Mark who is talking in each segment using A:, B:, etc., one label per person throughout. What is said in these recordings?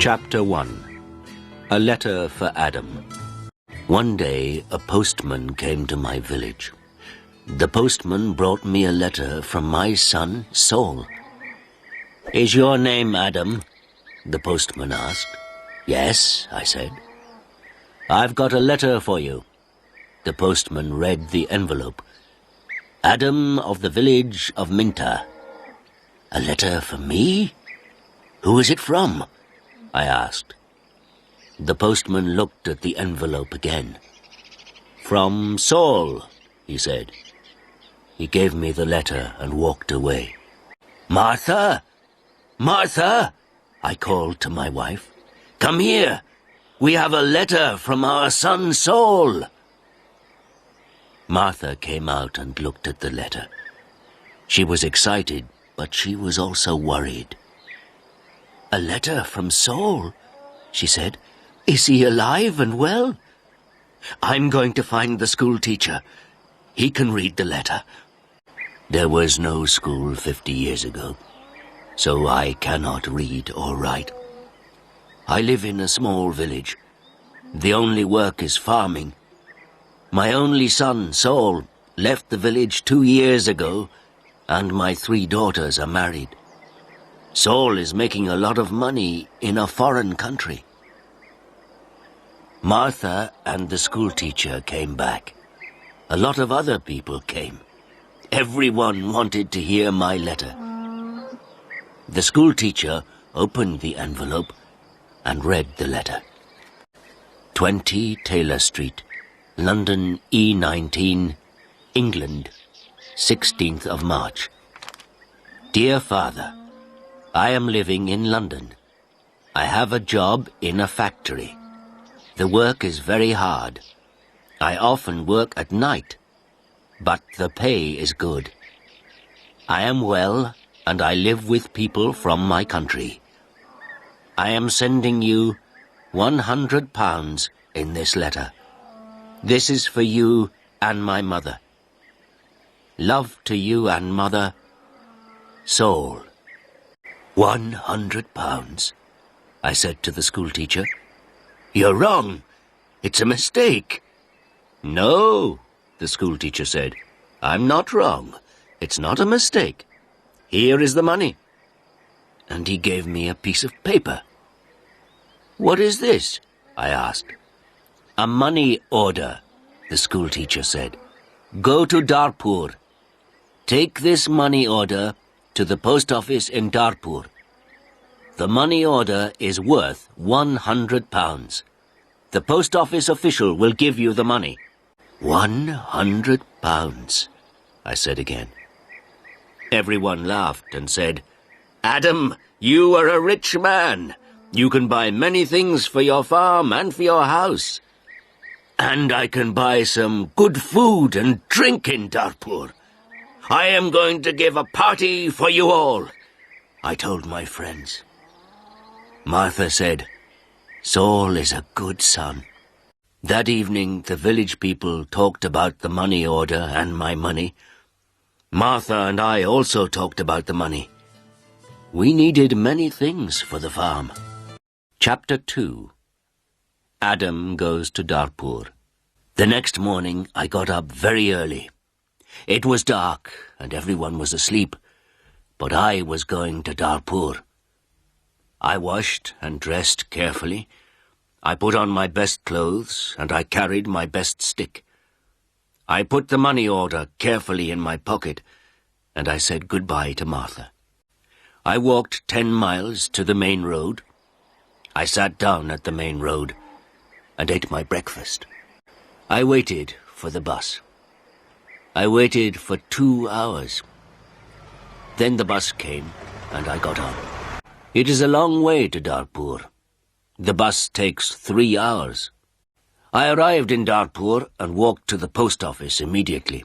A: Chapter 1. A Letter for Adam. One day, a postman came to my village. The postman brought me a letter from my son, Saul. "Is your name Adam?" the postman asked. "Yes," I said. "I've got a letter for you." The postman read the envelope. "Adam of the village of Minta." "A letter for me? Who is it from?" I asked. The postman looked at the envelope again. "From Saul," he said. He gave me the letter and walked away. "Martha! Martha!" I called to my wife. "Come here! We have a letter from our son Saul." Martha came out and looked at the letter. She was excited, but she was also worried. "A letter from Saul," she said. "Is he alive and well?" "I'm going to find the school teacher. He can read the letter." There was no school 50 years ago, so I cannot read or write. I live in a small village. The only work is farming. My only son, Saul, left the village 2 years ago, and my 3 daughters are married. Saul is making a lot of money in a foreign country. Martha and the schoolteacher came back. A lot of other people came. Everyone wanted to hear my letter. The schoolteacher opened the envelope and read the letter. 20 Taylor Street, London E19, England, 16th of March. Dear Father, I am living in London. I have a job in a factory. The work is very hard. I often work at night, but the pay is good. I am well, and I live with people from my country. I am sending you £100 in this letter. This is for you and my mother. Love to you and mother, Saul. £100, I said to the schoolteacher. "You're wrong. It's a mistake." "No," the schoolteacher said. "I'm not wrong. It's not a mistake. Here is the money." And he gave me a piece of paper. "What is this?" I asked. "A money order," the schoolteacher said. "Go to Darpour. Take this money order to the post office in Darpour. The money order is worth £100. The post office official will give you the money." £100, I said again. Everyone laughed and said, "Adam, you are a rich man. You can buy many things for your farm and for your house. And I can buy some good food and drink in Darpour. I am going to give a party for you all," I told my friends. Martha said, "Saul is a good son." That evening, the village people talked about the money order and my money. Martha and I also talked about the money. We needed many things for the farm. Chapter 2. Adam goes to Darpour. The next morning, I got up very early. It was dark, and everyone was asleep, but I was going to Darpour. I washed and dressed carefully. I put on my best clothes, and I carried my best stick. I put the money order carefully in my pocket, and I said goodbye to Martha. I walked 10 miles to the main road. I sat down at the main road and ate my breakfast. I waited for the bus. I waited for 2 hours. Then the bus came, and I got on. It is a long way to Darpour. The bus takes 3 hours. I arrived in Darpour and walked to the post office immediately.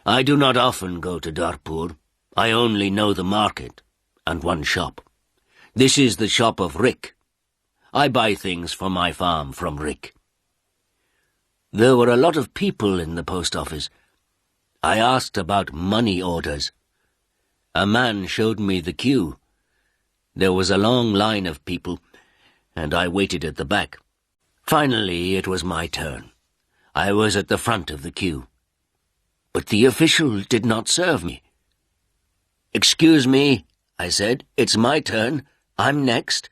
A: I do not often go to Darpour. I only know the market and one shop. This is the shop of Rick. I buy things for my farm from Rick. There were a lot of people in the post office. I asked about money orders. A man showed me the queue. There was a long line of people. and I waited at the back. Finally, it was my turn. I was at the front of the queue. But the official did not serve me. "Excuse me," I said. "It's my turn. I'm next."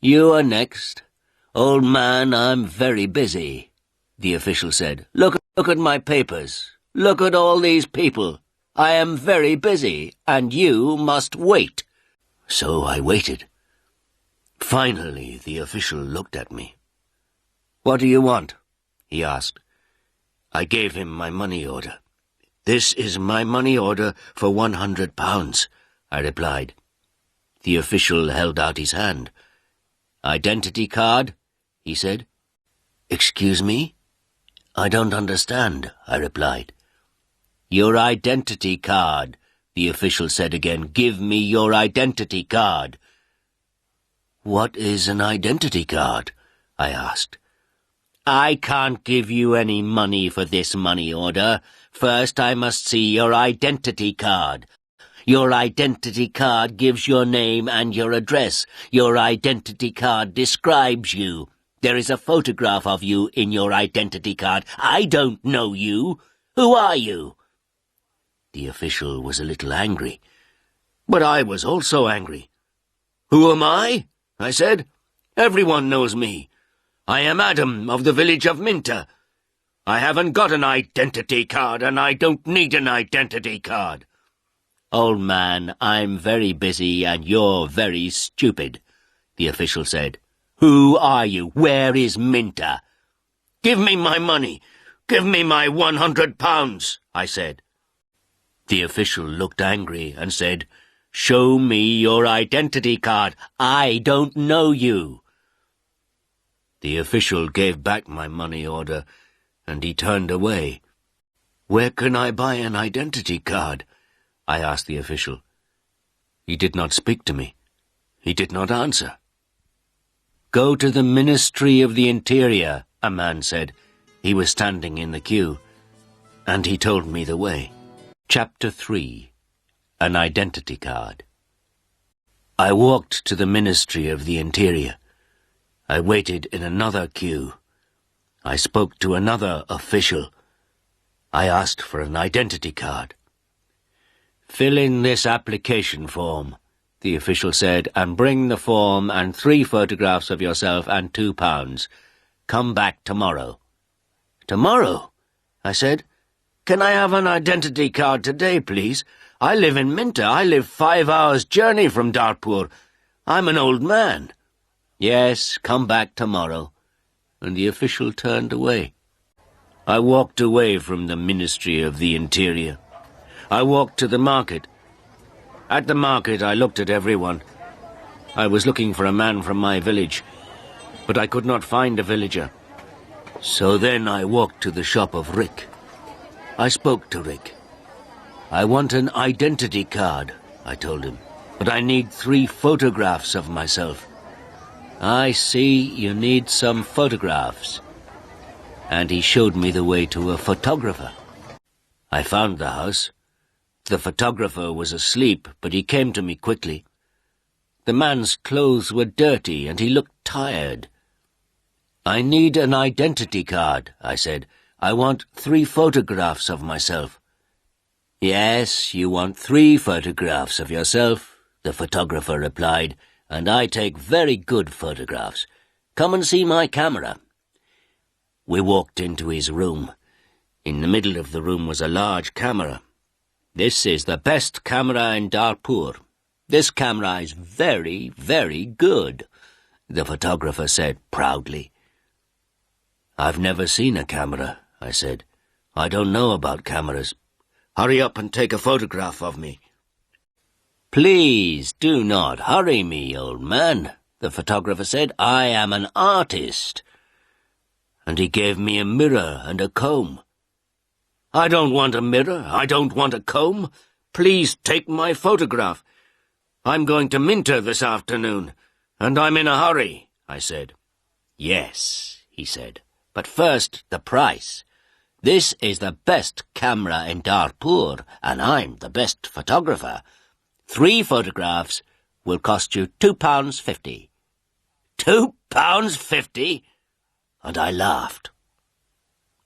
A: "You are next. Old man, I'm very busy," the official said. Look at my papers. Look at all these people. I am very busy, and you must wait." So I waited. Finally, the official looked at me. "What do you want?" he asked. I gave him my money order. "This is my money order for £100, I replied. The official held out his hand. "Identity card?" he said. "Excuse me? I don't understand," I replied. "Your identity card," the official said again. "Give me your identity card." "What is an identity card?" I asked. "I can't give you any money for this money order. First, I must see your identity card. Your identity card gives your name and your address. Your identity card describes you. There is a photograph of you in your identity card. I don't know you. Who are you?" The official was a little angry, but I was also angry. "Who am I?" I said. "Everyone knows me. I am Adam of the village of Minter. I haven't got an identity card, and I don't need an identity card." "Old man, I'm very busy, and you're very stupid," the official said. "Who are you? Where is Minter?" "Give me my money. Give me my £100, I said. The official looked angry and said, "Show me your identity card. I don't know you." The official gave back my money order, and he turned away. "Where can I buy an identity card?" I asked the official. He did not speak to me. He did not answer. "Go to the Ministry of the Interior," a man said. He was standing in the queue, and he told me the way. Chapter 3. An Identity Card. I walked to the Ministry of the Interior. I waited in another queue. I spoke to another official. I asked for an identity card. "Fill in this application form," the official said, "and bring the form and 3 photographs of yourself and £2. Come back tomorrow." "Tomorrow?" I said. "Can I have an identity card today, please? I live in Minter. I live 5 hours' journey from Darpour. I'm an old man." "Yes, come back tomorrow." And the official turned away. I walked away from the Ministry of the Interior. I walked to the market. At the market, I looked at everyone. I was looking for a man from my village, but I could not find a villager. So then I walked to the shop of Rick. I spoke to Rick. "I want an identity card," I told him, "but I need 3 photographs of myself." "I see you need some photographs." And he showed me the way to a photographer. I found the house. The photographer was asleep, but he came to me quickly. The man's clothes were dirty, and he looked tired. "I need an identity card," I said. "I want 3 photographs of myself." "Yes, you want 3 photographs of yourself," the photographer replied, "and I take very good photographs. Come and see my camera." We walked into his room. In the middle of the room was a large camera. "This is the best camera in Darpour. This camera is very, very good," the photographer said proudly. "I've never seen a camera," I said. "I don't know about cameras. Hurry up and take a photograph of me." "Please do not hurry me, old man," the photographer said. "I am an artist." And he gave me a mirror and a comb. "I don't want a mirror. I don't want a comb. Please take my photograph. I'm going to Minter this afternoon, and I'm in a hurry," I said. "Yes," he said, "but first the price. This is the best camera in Darpour, and I'm the best photographer. 3 photographs will cost you £2.50. £2.50? And I laughed.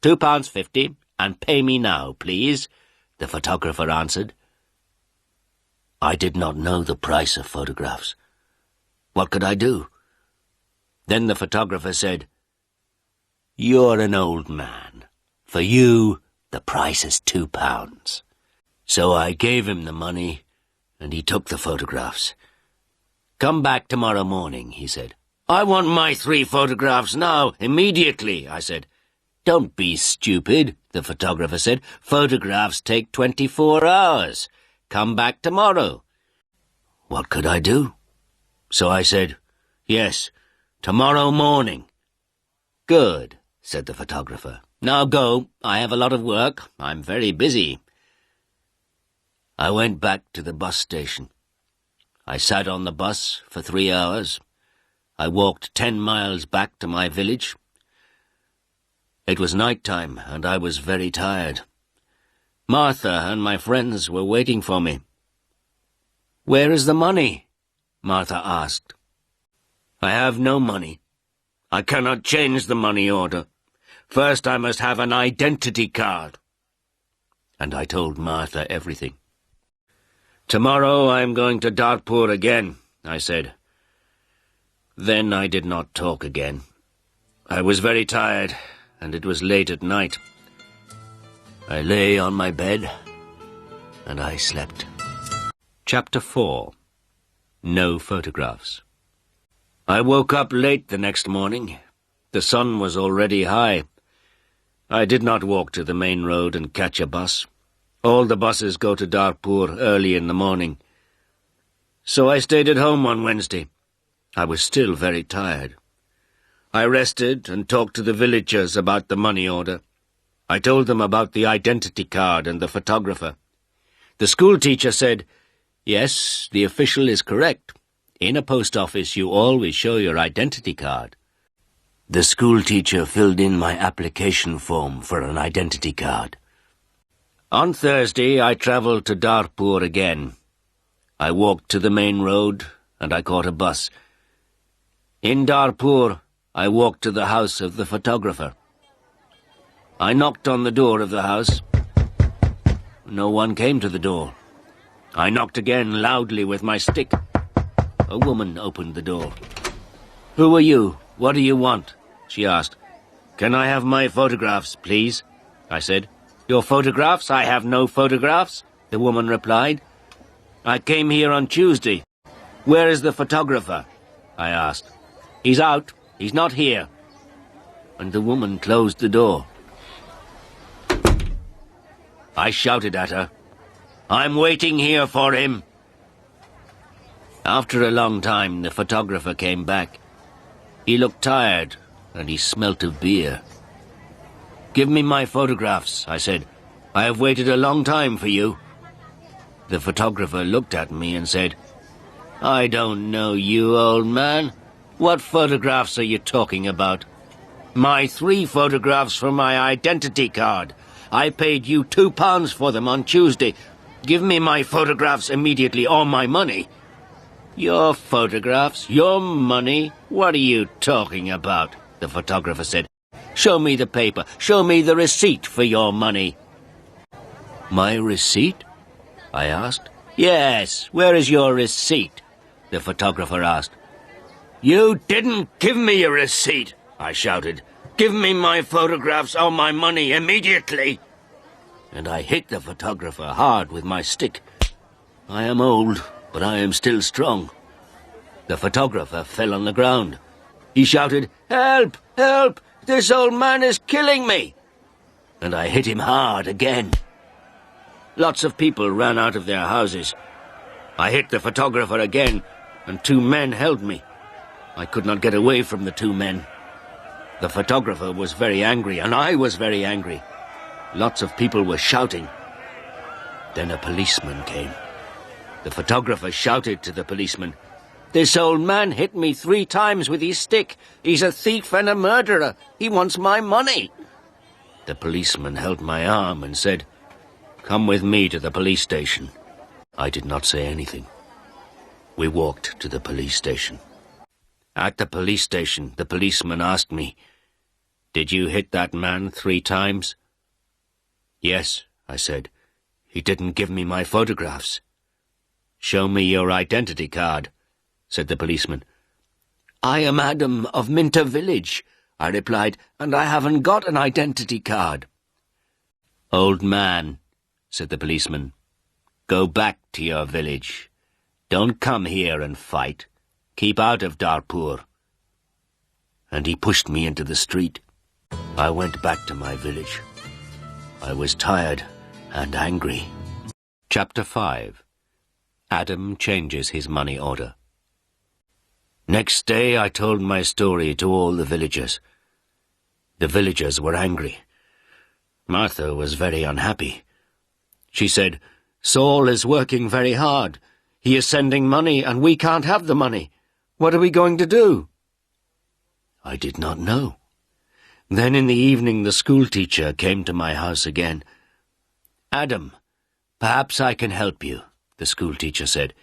A: £2.50, and pay me now, please, the photographer answered. I did not know the price of photographs. What could I do? Then the photographer said, You're an old man. For you, the price is £2. So I gave him the money, and he took the photographs. Come back tomorrow morning, he said. I want my 3 photographs now, immediately, I said. Don't be stupid, the photographer said. Photographs take 24 hours. Come back tomorrow. What could I do? So I said, Yes, tomorrow morning. Good, said the photographer. Now go. I have a lot of work. I'm very busy. I went back to the bus station. I sat on the bus for 3 hours. I walked 10 miles back to my village. It was night time, and I was very tired. Martha and my friends were waiting for me. Where is the money? Martha asked. I have no money. I cannot change the money order. First I must have an identity card. And I told Martha everything. Tomorrow I am going to Darpour again, I said. Then I did not talk again. I was very tired, and it was late at night. I lay on my bed, and I slept. Chapter 4. No Photographs. I woke up late the next morning. The sun was already high. I did not walk to the main road and catch a bus. All the buses go to Darpour early in the morning. So I stayed at home on Wednesday. I was still very tired. I rested and talked to the villagers about the money order. I told them about the identity card and the photographer. The school teacher said, Yes, the official is correct. In a post office you always show your identity card. The school teacher filled in my application form for an identity card. On Thursday I travelled to Darpour again. I walked to the main road and I caught a bus. In Darpour I walked to the house of the photographer. I knocked on the door of the house. No one came to the door. I knocked again loudly with my stick. A woman opened the door. Who are you? What do you want? She asked. Can I have my photographs, please? I said. Your photographs? I have no photographs, the woman replied. I came here on Tuesday. Where is the photographer? I asked. He's out. He's not here. And the woman closed the door. I shouted at her. I'm waiting here for him. After a long time, the photographer came back. He looked tired, and he smelt of beer. Give me my photographs, I said. I have waited a long time for you. The photographer looked at me and said, I don't know you, old man. What photographs are you talking about? My 3 photographs for my identity card. I paid you £2 for them on Tuesday. Give me my photographs immediately, or my money. Your photographs? Your money? What are you talking about? The photographer said. Show me the paper. Show me the receipt for your money. My receipt? I asked. Yes, where is your receipt? The photographer asked. You didn't give me a receipt, I shouted. Give me my photographs or my money immediately. And I hit the photographer hard with my stick. I am old, but I am still strong. The photographer fell on the ground. He shouted, Help! Help! This old man is killing me! And I hit him hard again. Lots of people ran out of their houses. I hit the photographer again, and 2 men held me. I could not get away from the 2 men. The photographer was very angry, and I was very angry. Lots of people were shouting. Then a policeman came. The photographer shouted to the policeman, This old man hit me 3 times with his stick. He's a thief and a murderer. He wants my money. The policeman held my arm and said, Come with me to the police station. I did not say anything. We walked to the police station. At the police station, the policeman asked me, "Did you hit that man 3 times?" "Yes," I said. "He didn't give me my photographs." "Show me your identity card," said the policeman. "I am Adam of Minter Village," I replied, "and I haven't got an identity card." "Old man," said the policeman, "go back to your village. Don't come here and fight. Keep out of Darpour." And he pushed me into the street. I went back to my village. I was tired and angry. Chapter 5. Adam changes his money order. Next day I told my story to all the villagers. The villagers were angry. Martha was very unhappy. She said, "Saul is working very hard. He is sending money and we can't have the money. What are we going to do?" I did not know. Then in the evening the schoolteacher came to my house again. "Adam, perhaps I can help you," the schoolteacher said.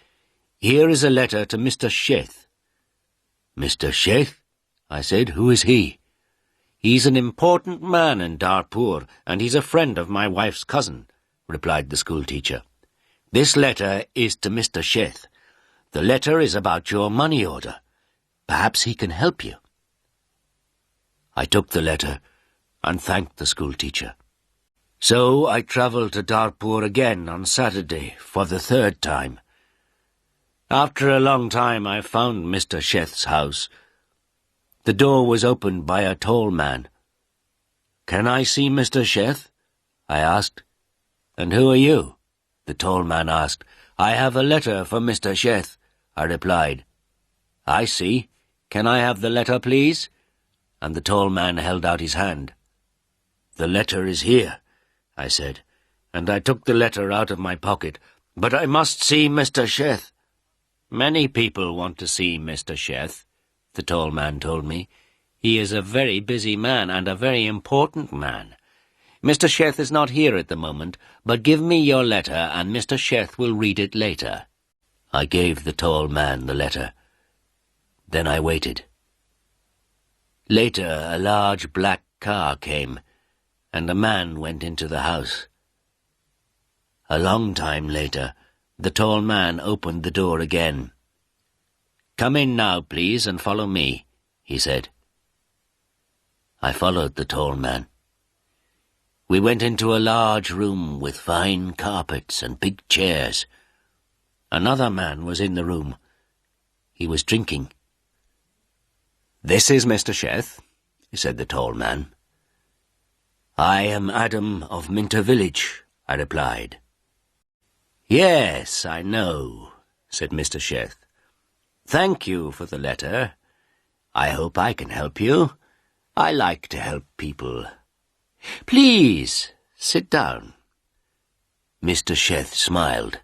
A: "Here is a letter to Mr. Sheth." "Mr. Sheth?" I said. "Who is he?" "He's an important man in Darpour, and he's a friend of my wife's cousin," replied the schoolteacher. "This letter is to Mr. Sheth. The letter is about your money order. Perhaps he can help you." I took the letter and thanked the schoolteacher. So I travelled to Darpour again on Saturday for the 3rd time. After a long time I found Mr. Sheth's house. The door was opened by a tall man. "Can I see Mr. Sheth?" I asked. "And who are you?" the tall man asked. "I have a letter for Mr. Sheth," I replied. "I see. Can I have the letter, please?" And the tall man held out his hand. "The letter is here," I said, and I took the letter out of my pocket. "But I must see Mr. Sheth." "Many people want to see Mr. Sheth," the tall man told me. "He is a very busy man and a very important man. Mr. Sheth is not here at the moment, but give me your letter and Mr. Sheth will read it later." I gave the tall man the letter. Then I waited. Later, a large black car came, and a man went into the house. A long time later, the tall man opened the door again. "Come in now, please, and follow me," he said. I followed the tall man. We went into a large room with fine carpets and big chairs. Another man was in the room. He was drinking. "This is Mr. Sheth," said the tall man. "I am Adam of Minter Village," I replied. "Yes, I know," said Mr. Sheth. "Thank you for the letter. I hope I can help you. I like to help people. Please, sit down." Mr. Sheth smiled.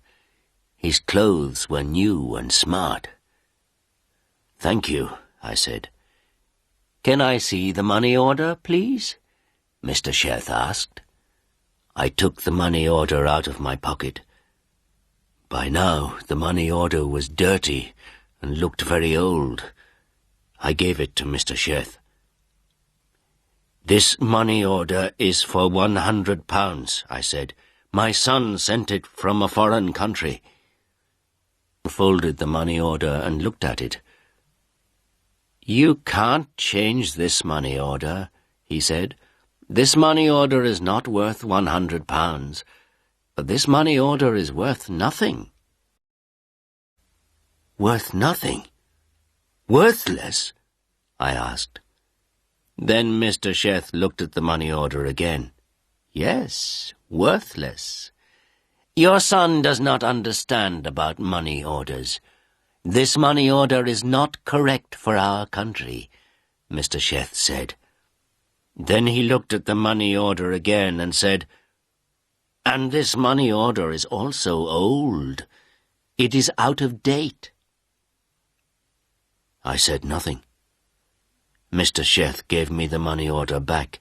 A: His clothes were new and smart. "Thank you," I said. "Can I see the money order, please?" Mr. Sheth asked. I took the money order out of my pocket. By now, the money order was dirty and looked very old. I gave it to Mr. Sheth. "This money order is for £100, I said. "My son sent it from a foreign country." He folded the money order and looked at it. "You can't change this money order," he said. "This money order is not worth £100. But this money order is worth nothing." "Worth nothing? Worthless?" I asked. Then Mr. Sheth looked at the money order again. "Yes, worthless. Your son does not understand about money orders. This money order is not correct for our country," Mr. Sheth said. Then he looked at the money order again and said, "And this money order is also old. It is out of date." I said nothing. Mr. Sheth gave me the money order back.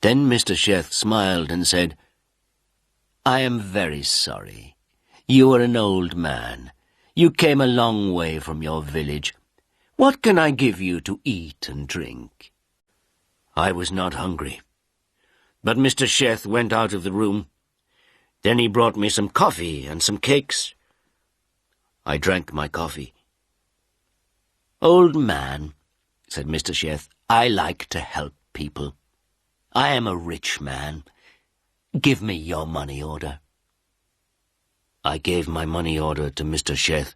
A: Then Mr. Sheth smiled and said, "I am very sorry. You are an old man. You came a long way from your village. What can I give you to eat and drink?" I was not hungry. But Mr. Sheth went out of the room. Then he brought me some coffee and some cakes. I drank my coffee. "Old man," said Mr. Sheth, "I like to help people. I am a rich man. Give me your money order." I gave my money order to Mr. Sheth.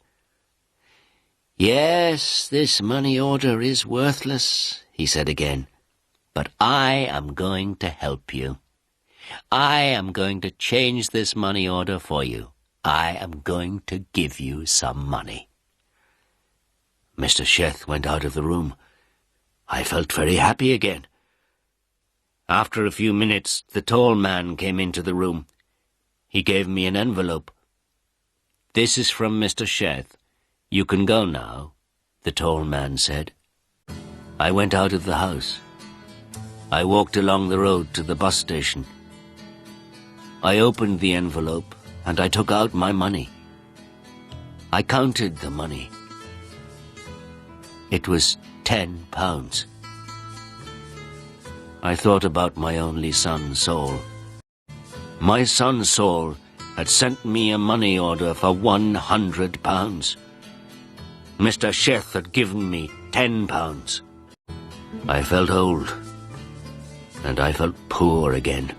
A: "Yes, this money order is worthless," he said again, "but I am going to help you. I am going to change this money order for you. I am going to give you some money." Mr. Sheth went out of the room. I felt very happy again. After a few minutes, the tall man came into the room. He gave me an envelope. "This is from Mr. Sheth. You can go now," the tall man said. I went out of the house. I walked along the road to the bus station. I opened the envelope and I took out my money. I counted the money. It was £10. I thought about my only son, Saul. My son, Saul, had sent me a money order for £100. Mr. Sheth had given me £10. I felt old, and I felt poor again.